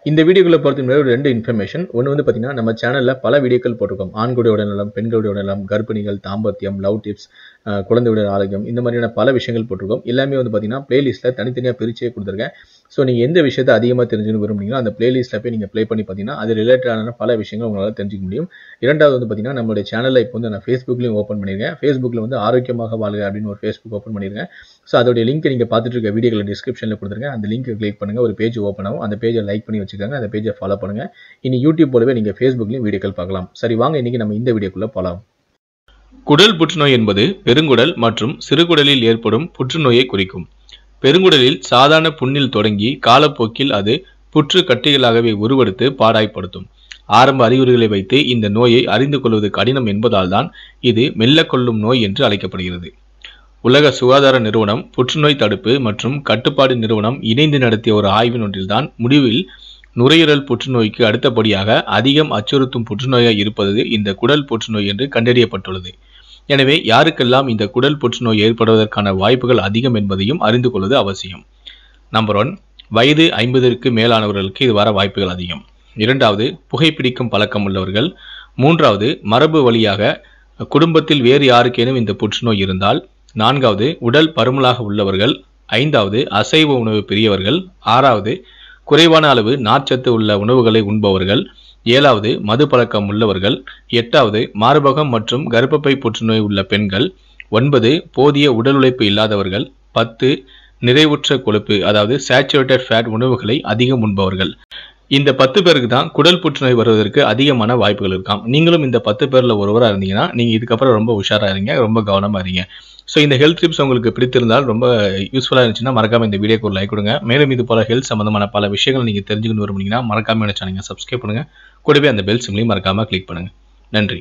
இந்த வீடியோக்குள்ள பொறுத்த முன்னாடி ஒரு 2 இன்ஃபர்மேஷன். ஒன்று வந்து பார்த்தீங்கன்னா, நம்ம சேனலில் பல வீடியோக்கள் போட்டிருக்கோம். ஆண்களுடைய உடல்நலம், பெண்களுடைய உடல்நலம், கர்ப்பிணிகள், தாம்பத்தியம், லவ் டிப்ஸ், குழந்தையுடைய ஆரோக்கியம், இந்த மாதிரியான பல விஷயங்கள் போட்டிருக்கோம். எல்லாமே வந்து பார்த்தீங்கன்னா பிளேலிஸ்ட்டில் தனித்தனியாக பிரிச்சே கொடுத்துருக்கேன். ஸோ நீங்கள் எந்த விஷயத்தை அதிகமாக தெரிஞ்சுக்கணும் விரும்புனீங்களோ அந்த பிளேலிஸ்ட்டில் போய் நீங்கள் ப்ளே பண்ணி பார்த்தீங்கன்னா அது ரிலேட்டடான பல விஷயங்கள் உங்களால் தெரிஞ்சுக்க முடியும். இரண்டாவது வந்து பார்த்தீங்கன்னா, நம்மளுடைய சேனலில் இப்போ வந்து நான் ஃபேஸ்புக்லையும் ஓப்பன் பண்ணியிருக்கேன். ஃபேஸ்புக்கில் வந்து ஆரோக்கியமாக வாழ்க அப்படின்னு ஒரு ஃபேஸ்புக் ஓப்பன் பண்ணியிருக்கேன். ஸோ அதோடைய லிங்க் நீங்கள் பார்த்துட்டு இருக்க வீடியோக்களை டிஸ்கிரிப்ஷனில் கொடுத்துருக்கேன். அந்த லிங்க் கிளிக் பண்ணுங்கள், ஒரு பேஜ் ஓப்பன் ஆகும். அந்த பேஜை லைக் பண்ணி வச்சுக்கோங்க, அந்த பேஜை ஃபாலோ பண்ணுங்கள். இனி யூடியூப் போலவே நீங்கள் ஃபேஸ்புக்லையும் வீடியோக்கள் பார்க்கலாம். சரி, வாங்க இன்னைக்கு நம்ம இந்த வீடியோக்குள்ளே போகலாம். குடல் புற்றுநோய் என்பது பெருங்குடல் மற்றும் சிறுகுடலில் ஏற்படும் புற்றுநோயை குறிக்கும். பெருங்குடலில் சாதாரண புண்ணில் தொடங்கி காலப்போக்கில் அது புற்று கட்டிகளாகவே உருவெடுத்து பாடாய்ப்படுத்தும். ஆரம்ப அறிகுறிகளை வைத்து இந்த நோயை அறிந்து கொள்வது கடினம் என்பதால் தான் இது மெல்ல கொள்ளும் நோய் என்று அழைக்கப்படுகிறது. உலக சுகாதார நிறுவனம், புற்றுநோய் தடுப்பு மற்றும் கட்டுப்பாடு நிறுவனம் இணைந்து நடத்திய ஒரு ஆய்வின் ஒன்றில்தான் முடிவில் நுரையீரல் புற்றுநோய்க்கு அடுத்தபடியாக அதிகம் அச்சுறுத்தும் புற்றுநோயாக இருப்பது இந்த குடல் புற்றுநோய் என்று கண்டறியப்பட்டுள்ளது. எனவே யாருக்கெல்லாம் இந்த குடல் புற்றுநோய் ஏற்படுவதற்கான வாய்ப்புகள் அதிகம் என்பதையும் அறிந்து கொள்வது அவசியம். நம்பர் 1, வயது 50ற்கு மேலானவர்களுக்கு இது வர வாய்ப்புகள் அதிகம். 2வது, புகைப்பிடிக்கும் பழக்கம் உள்ளவர்கள். 3வது, மரபு வழியாக குடும்பத்தில் வேறு யாருக்கேனும் இந்த புற்றுநோய் இருந்தால். 4வது, உடல் பருமலாக உள்ளவர்கள். 5வது, அசைவ உணவு பிரியவர்கள். 6வது, குறைவான அளவு நார்ச்சத்து உள்ள உணவுகளை உண்பவர்கள். 7வது, மது பழக்கம் உள்ளவர்கள். 8வது, மார்பகம் மற்றும் கர்ப்பப்பை புற்றுநோய் உள்ள பெண்கள். 9, போதிய உடல் உழைப்பு இல்லாதவர்கள். 10, நிறைவுற்ற கொழுப்பு அதாவது சேச்சுரேட்டட் ஃபேட் உணவுகளை அதிகம் உண்பவர்கள். இந்த 10 பேருக்கு தான் குடல் புற்றுநோய் வருவதற்கு அதிகமான வாய்ப்புகள் இருக்காம். நீங்களும் இந்த 10 பேரில் ஒருவராக இருந்தீங்கன்னா நீங்கள் இதுக்கப்புறம் ரொம்ப உஷாராக இருங்க, ரொம்ப கவனமாக இருங்க. ஸோ இந்த ஹெல்த் டிப்ஸ் உங்களுக்கு பிடித்திருந்தால், ரொம்ப யூஸ்ஃபுல்லாக இருந்துச்சுன்னா மறக்காம இந்த வீடியோக்கு ஒரு லைக் கொடுங்க. மேலும் இது போல ஹெல்த் சம்பந்தமான பல விஷயங்கள் நீங்கள் தெரிஞ்சுக்கணும் விரும்புனீங்கன்னா மறக்காம என்ன சேனலை சப்ஸ்கிரைப் பண்ணுங்க. கூடவே அந்த பெல் சிம்லையும் மறக்காம கிளிக் பண்ணுங்க. நன்றி.